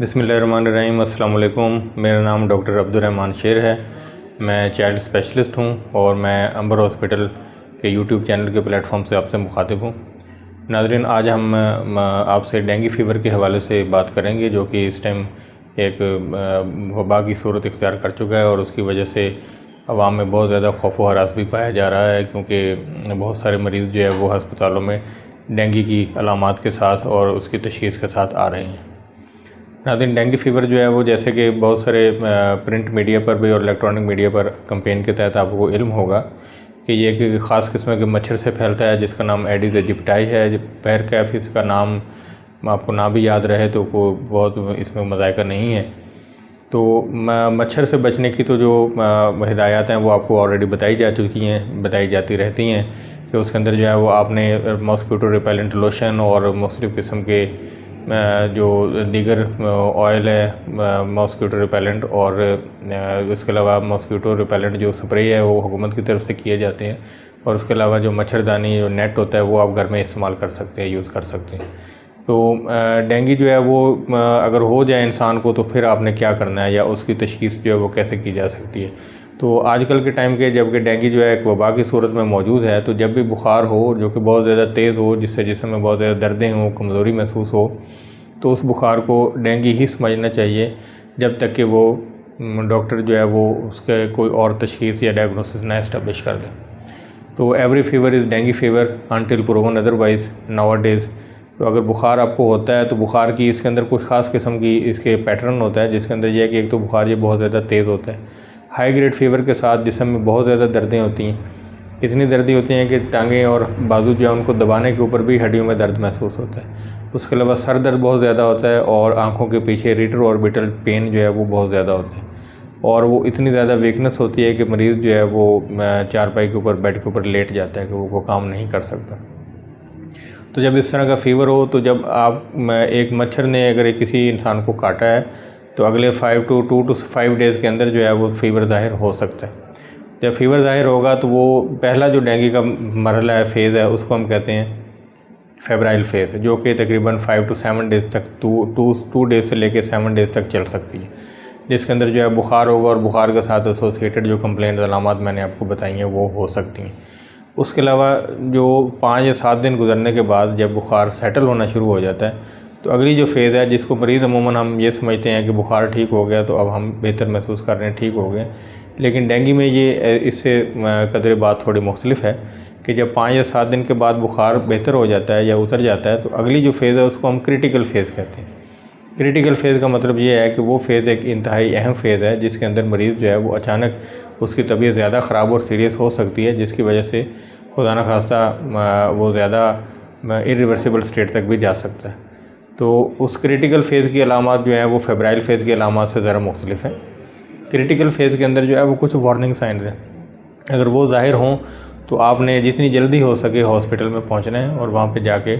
बिस्मिल्लाहिर्रहमानिर्रहीम। अस्सलाम वालेकुम। मेरा नाम डॉक्टर अब्दुर्रहमान शेर है। मैं चाइल्ड स्पेशलिस्ट हूँ और मैं अंबर हॉस्पिटल के यूट्यूब चैनल के प्लेटफॉर्म से आपसे मुखातिब हूँ। नाज़रीन, आज हम आपसे डेंगू फ़ीवर के हवाले से बात करेंगे, जो कि इस टाइम एक वबा की सूरत इख्तियार कर चुका है और उसकी वजह से अवाम में बहुत ज़्यादा खौफ व हरास भी पाया जा रहा है, क्योंकि बहुत सारे मरीज़ जो है वो हस्पतालों में डेंगू की अलामात के साथ और उसकी तशख़ीस के साथ आ रहे हैं। नाज़रीन, डेंगू फ़ीवर जो है वो जैसे कि बहुत सारे प्रिंट मीडिया पर भी और इलेक्ट्रॉनिक मीडिया पर कैंपेन के तहत आपको इल्म होगा कि ये एक ख़ास किस्म के मच्छर से फैलता है, जिसका नाम एडिस एजिप्टाई है। पैर कैफ इसका नाम आपको ना भी याद रहे तो कोई बहुत इसमें मज़ायका नहीं है। तो मच्छर से बचने की तो जो हिदायत हैं वो आपको ऑलरेडी बताई जा चुकी हैं, बताई जाती रहती हैं कि उसके अंदर जो है वो आपने मॉस्किटो रिपेलेंट लोशन और मुख्तलिफ़ किस्म के जो दीगर ऑयल है मॉस्किटो रिपेलेंट, और इसके अलावा मॉस्किटो रिपेलेंट जो स्प्रे है वो हुकूमत की तरफ से किए जाते हैं, और उसके अलावा जो मच्छरदानी जो नेट होता है वो आप घर में इस्तेमाल कर सकते हैं, यूज़ कर सकते हैं। तो डेंगू जो है वो अगर हो जाए इंसान को तो फिर आपने क्या करना है या उसकी तशख़ीस जो है वो कैसे की जा सकती है। तो आजकल के टाइम के जबकि डेंगू जो है एक वबा की सूरत में मौजूद है, तो जब भी बुखार हो जो कि बहुत ज़्यादा तेज़ हो, जिससे जिस्म में बहुत ज़्यादा दर्दें हों, कमज़ोरी महसूस हो, तो उस बुखार को डेंगू ही समझना चाहिए जब तक कि वो डॉक्टर जो है वो उसके कोई और तशख़ीस या डायग्नोसिस ना इस्टेब्लिश कर दें। तो every fever is dengue fever until proven otherwise nowadays. तो अगर बुखार आपको होता है तो बुखार की इसके अंदर कुछ ख़ास किस्म की इसके पैटर्न होता है, जिसके अंदर यह है कि एक तो बुखार ये बहुत ज़्यादा तेज़ होता है, हाई ग्रेड फीवर के साथ जिस्म में बहुत ज़्यादा दर्दें होती हैं, इतनी दर्दी होती हैं कि टांगें और बाजू जो है उनको दबाने के ऊपर भी हड्डियों में दर्द महसूस होता है। उसके अलावा सर दर्द बहुत ज़्यादा होता है और आँखों के पीछे रीटर ऑर्बिटल पेन जो है वो बहुत ज़्यादा होता है, और वो इतनी ज़्यादा वीकनेस होती है कि मरीज़ जो है वो चारपाई के ऊपर बेड के ऊपर लेट जाता है कि वो काम नहीं कर सकता। तो जब इस तरह का फ़ीवर हो, तो जब आप एक मच्छर ने अगर किसी इंसान को काटा है तो अगले 2 to 5 डेज़ के अंदर जो है वो फ़ीवर ज़ाहिर हो सकता है। जब फ़ीवर ज़ाहिर होगा तो वो पहला जो डेंगू का मरहला है, फ़ेज़ है, उसको हम कहते हैं फेब्राइल फेज़, जो कि तकरीबन 5 to 7 डेज़ तक 2 डेज़ से लेकर 7 डेज़ तक चल सकती है, जिसके अंदर जो है बुखार होगा और बुखार के साथ एसोसिएटेड जो कंप्लेंट अलामात मैंने आपको बताई हैं वो हो सकती हैं। उसके अलावा जो 5 या 7 दिन गुजरने के बाद जब बुखार सेटल होना शुरू हो जाता है, तो अगली जो फ़ेज़ है जिसको मरीज़ अमूमन हम ये समझते हैं कि बुखार ठीक हो गया तो अब हम बेहतर महसूस कर रहे हैं, ठीक हो गए, लेकिन डेंगू में ये इससे कदरे बात थोड़ी मुख्तलिफ है कि जब 5 या 7 दिन के बाद बुखार बेहतर हो जाता है या उतर जाता है, तो अगली जो फ़ेज़ है उसको हम क्रिटिकल फ़ेज़ कहते हैं। क्रिटिकल फ़ेज़ का मतलब ये है कि वो फ़ेज़ एक इंतहाई अहम फ़ेज़ है जिसके अंदर मरीज़ जो है वो अचानक उसकी तबीयत ज़्यादा ख़राब और सीरियस हो सकती है, जिसकी वजह से खुदा न खास्ता वो ज़्यादा इरिवर्सिबल स्टेट तक भी जा सकता है। तो उस क्रिटिकल फ़ेज़ की अलामात जो है वो फेब्राइल फ़ेज़ की अलामात से ज़रा मुख्तलिफ है। क्रिटिकल फ़ेज़ के अंदर जो है वो कुछ वार्निंग साइंस हैं, अगर वो ज़ाहिर हों तो आपने जितनी जल्दी हो सके हॉस्पिटल में पहुंचना है और वहाँ पे जाके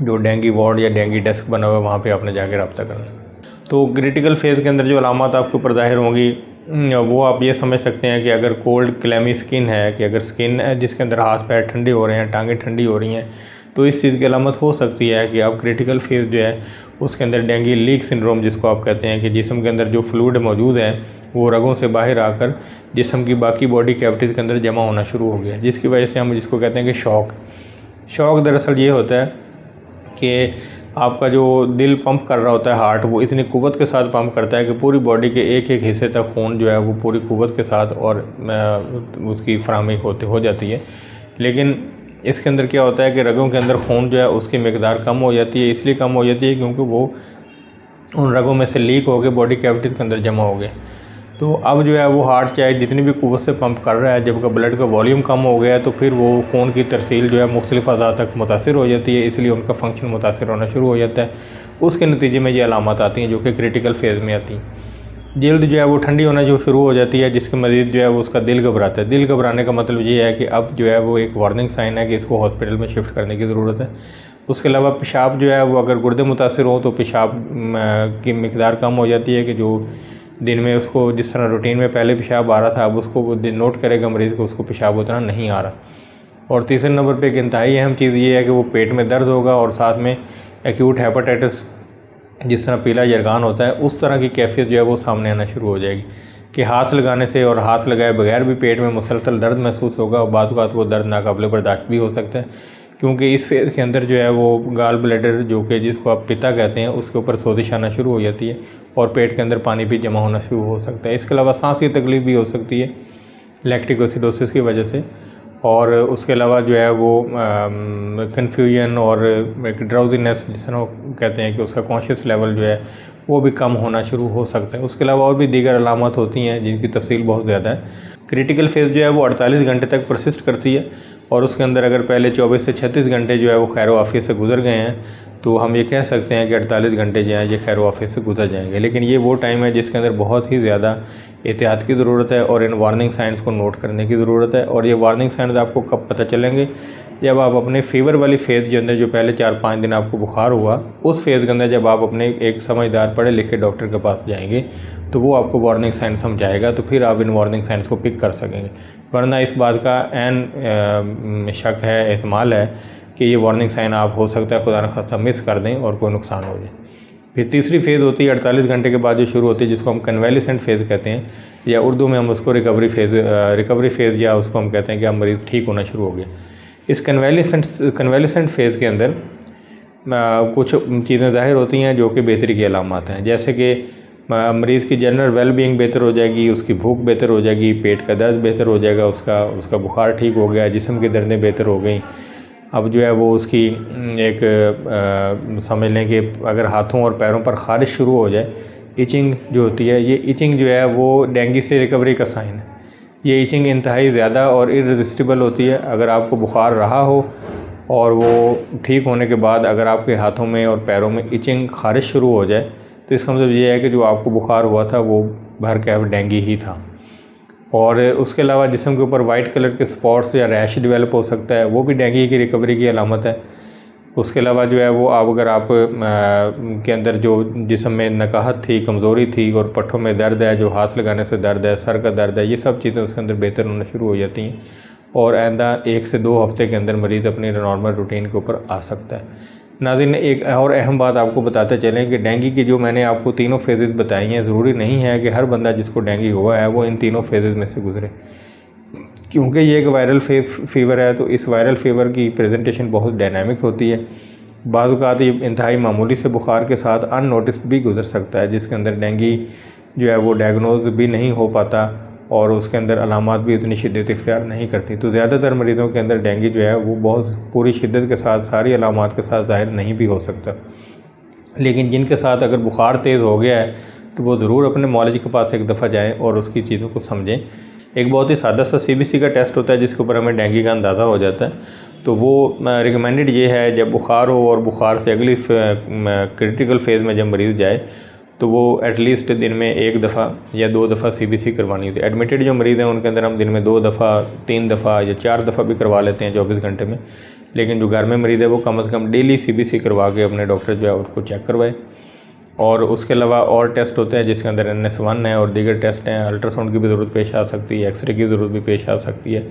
जो डेंगू वार्ड या डेंगू डेस्क बना हुआ है वहाँ पे आपने जाके रब्ता करना है। तो क्रिटिकल फ़ेज़ के अंदर जो अलामात आपके ऊपर ज़ाहिर होंगी वो आप ये समझ सकते हैं कि अगर कोल्ड क्लैमी स्किन है, कि अगर स्किन है जिसके अंदर हाथ पैर ठंडे हो रहे हैं, टांगें ठंडी हो रही हैं, तो इस चीज़ की अलामत हो सकती है कि आप क्रिटिकल फ़ेज़ जो है उसके अंदर डेंगू लीक सिंड्रोम जिसको आप कहते हैं कि जिस्म के अंदर जो फ्लूइड मौजूद है वो रगों से बाहर आकर जिस्म की बाकी बॉडी कैविटीज़ के अंदर जमा होना शुरू हो गया, जिसकी वजह से हम जिसको कहते हैं कि शॉक दरअसल ये होता है कि आपका जो दिल पंप कर रहा होता है, हार्ट, वो इतनी कुव्वत के साथ पंप करता है कि पूरी बॉडी के एक एक हिस्से तक खून जो है वो पूरी कुव्वत के साथ और उसकी फराहमी हो जाती है। लेकिन इसके अंदर क्या होता है कि रगों के अंदर खून जो है उसकी मकदार कम हो जाती है, इसलिए कम हो जाती है क्योंकि वो उन रगों में से लीक हो के बॉडी कैविटीज़ के अंदर जमा हो गए। तो अब जो है वो हार्ट चाहे जितनी भी कुव्वत से पंप कर रहा है, जब ब्लड का वॉल्यूम कम हो गया तो फिर वो खून की तरसील जो है मुख्तलिफ अज़ा तक मुतासिर हो जाती है, इसलिए उनका फंक्शन मुतासिर होना शुरू हो जाता है। उसके नतीजे में ये अलामत आती हैं जो कि क्रिटिकल फ़ेज़ में आती हैं। जल्द जो है वो ठंडी होना जो शुरू हो जाती है, जिसके मरीज़ जो है वो उसका दिल घबराता है। दिल घबराने का मतलब ये है कि अब जो है वो एक वार्निंग साइन है कि इसको हॉस्पिटल में शिफ्ट करने की ज़रूरत है। उसके अलावा पेशाब जो है वो अगर गुर्दे मुतासिर हों तो पेशाब की मकदार कम हो जाती है कि जो दिन में उसको जिस तरह रूटीन में पहले पेशाब आ रहा था अब उसको वो दिन नोट करेगा मरीज़ को उसको पेशाब उतना नहीं आ रहा। और तीसरे नंबर पे एक इंतहाई अहम चीज़ ये है कि वो पेट में दर्द होगा और साथ में एक्यूट हेपेटाइटिस जिस तरह पीला यरगान होता है, उस तरह की कैफियत जो है वो सामने आना शुरू हो जाएगी कि हाथ लगाने से और हाथ लगाए बगैर भी पेट में मुसलसल दर्द महसूस होगा और बाद वो दर्द नाकाबिले बर्दाश्त भी हो सकता है, क्योंकि इस फेज़ के अंदर जो है वो गाल ब्लैडर जो कि जिसको आप पित्ता कहते हैं उसके ऊपर सोजिश आना शुरू हो जाती है और पेट के अंदर पानी भी जमा होना शुरू हो सकता है। इसके अलावा सांस की तकलीफ़ भी हो सकती है लैक्टिक एसिडोसिस की वजह से, और उसके अलावा जो है वो कन्फ्यूजन और एक ड्राउजीनेस जिस तरह कहते हैं कि उसका कॉन्शियस लेवल जो है वो भी कम होना शुरू हो सकता है। उसके अलावा और भी दीगर अलामत होती हैं जिनकी तफसील बहुत ज़्यादा है। क्रिटिकल फेज़ जो है वो 48 घंटे तक परसिस्ट करती है और उसके अंदर अगर पहले 24 से 36 घंटे जो है वो खैर आफियत से गुजर गए हैं तो हम ये कह सकते हैं कि 48 घंटे जो हैं ये खैर आफियत से गुजर जाएंगे। लेकिन ये वो टाइम है जिसके अंदर बहुत ही ज़्यादा एहतियात की ज़रूरत है और इन वार्निंग साइंस को नोट करने की ज़रूरत है। और ये वार्निंग साइंस आपको कब पता चलेंगे, जब आप अपने फीवर वाली फेज़ के अंदर जो पहले 4-5 दिन आपको बुखार हुआ उस फेज़ के अंदर जब आप अपने एक समझदार पढ़े लिखे डॉक्टर के पास जाएंगे तो वो आपको वार्निंग साइंस समझाएगा, तो फिर आप इन वार्निंग साइंस को पिक कर सकेंगे। वरना इस बात का ऐन शक है, एहतमाल है कि ये वार्निंग साइन आप हो सकता है खुदा न खास्ता मिस कर दें और कोई नुकसान हो जाए। फिर तीसरी फेज़ होती है 48 घंटे के बाद जो शुरू होती है जिसको हम कन्वेलिसेंट फेज़ कहते हैं, या उर्दू में हम उसको रिकवरी फेज़ या उसको हम कहते हैं कि अब मरीज़ ठीक होना शुरू हो गया। इस कन्वेलिसेंट फेज़ के अंदर कुछ चीज़ें ज़ाहिर होती हैं जो कि बेहतरी की अलामत हैं, जैसे कि मरीज़ की जनरल वेल बीइंग बेहतर हो जाएगी, उसकी भूख बेहतर हो जाएगी, पेट का दर्द बेहतर हो जाएगा, उसका बुखार ठीक हो गया, जिस्म की दर्दें बेहतर हो गई। अब जो है वो उसकी एक समझ लें कि अगर हाथों और पैरों पर ख़ारिश शुरू हो जाए, इचिंग जो होती है, ये इचिंग जो है वो डेंगू से रिकवरी का साइन है। ये इचिंग इंतहाई ज़्यादा और इररेसिस्टिबल होती है। अगर आपको बुखार रहा हो और वो ठीक होने के बाद अगर आपके हाथों में और पैरों में इचिंग ख़ारिश शुरू हो जाए तो इसका मतलब ये है कि जो आपको बुखार हुआ था वो भर कैफ डेंगू ही था। और उसके अलावा जिस्म के ऊपर वाइट कलर के स्पॉट्स या रैश डेवलप हो सकता है, वो भी डेंगू की रिकवरी की अलामत है। उसके अलावा जो है वो अगर आप के अंदर जो जिस्म में नकाहत थी, कमज़ोरी थी और पट्ठों में दर्द है, जो हाथ लगाने से दर्द है, सर का दर्द है, ये सब चीज़ें उसके अंदर बेहतर होना शुरू हो जाती हैं और आइंदा 1 से 2 हफ़्ते के अंदर मरीज़ अपनी नॉर्मल रूटीन के ऊपर आ सकता है। नाज़रीन, एक और अहम बात आपको बताते चलें कि डेंगू की जो मैंने आपको तीनों फेजेज़ बताई हैं, ज़रूरी नहीं है कि हर बंदा जिसको डेंगू हुआ है वो इन तीनों फेजेज़ में से गुजरे, क्योंकि ये एक वायरल फीवर है। तो इस वायरल फीवर की प्रेजेंटेशन बहुत डायनामिक होती है। बाज़ औक़ात ये इंतहाई मामूली से बुखार के साथ अननोटिस्ड भी गुजर सकता है, जिसके अंदर डेंगू जो है वो डायग्नोज भी नहीं हो पाता और उसके अंदर अलामात भी उतनी शिद्दत इख्तियार नहीं करती। तो ज़्यादातर मरीज़ों के अंदर डेंगू जो है वो बहुत पूरी शिद्दत के साथ सारी अलामात के साथ ज़ाहिर नहीं भी हो सकता। लेकिन जिनके साथ अगर बुखार तेज़ हो गया है तो वो ज़रूर अपने मौलवी के पास एक दफ़ा जाएँ और उसकी चीज़ों को समझें। एक बहुत ही सादा सा CBC का टेस्ट होता है जिसके ऊपर हमें डेंगू का अंदाज़ा हो जाता है। तो वो रिकमेंडेड ये है, जब बुखार हो और बुखार से अगली क्रिटिकल फेज़ में जब मरीज़ जाए तो वो एटलीस्ट दिन में 1 दफ़ा या 2 दफ़ा CBC करवानी होती है। एडमिटेड जो मरीज़ हैं उनके अंदर हम दिन में 2 दफ़ा, 3 दफ़ा या 4 दफ़ा भी करवा लेते हैं 24 घंटे में। लेकिन जो घर में मरीज़ है वो कम से कम डेली CBC करवा के अपने डॉक्टर जो है उसको चेक करवाए। और उसके अलावा और टेस्ट होते हैं जिसके अंदर NS1 है और दीगर टेस्ट हैं। अल्ट्रासाउंड की भी ज़रूरत पेश आ सकती है, एक्सरे की ज़रूरत भी पेश आ सकती है।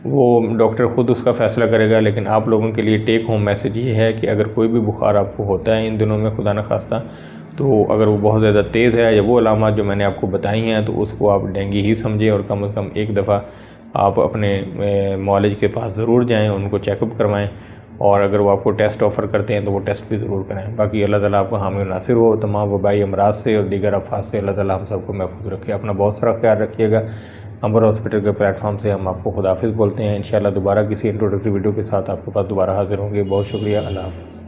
वो डॉक्टर ख़ुद उसका फ़ैसला करेगा। लेकिन आप लोगों के लिए टेक होम मैसेज ये है कि अगर कोई भी बुखार आपको होता है इन दिनों में खुदा न खास्ता, तो अगर वो बहुत ज़्यादा तेज़ है या वो अलामत जो मैंने आपको बताई हैं तो उसको आप डेंगू ही समझें और कम से कम 1 दफ़ा आप अपने मौलवी के पास ज़रूर जाएँ, उनको चेकअप करवाएँ और अगर वो आपको टेस्ट ऑफ़र करते हैं तो वो टेस्ट भी ज़रूर कराएँ। बाकी अल्लाह ताला आपको हामी नासिर हो तमाम वबाई अमराज से और दीगर आफात से। अल्लाह ताला हम सबको महफूज़ रखे। अपना बहुत सारा ख्याल रखिएगा। अंबर हॉस्पिटल के प्लेटफॉर्म से हम आपको खुदाफिज़ बोलते हैं। इंशाअल्लाह दोबारा किसी इंट्रोडक्टरी वीडियो के साथ आपके पास दोबारा हाज़िर होंगे। बहुत शुक्रिया। अल्लाह हाफ़िज़।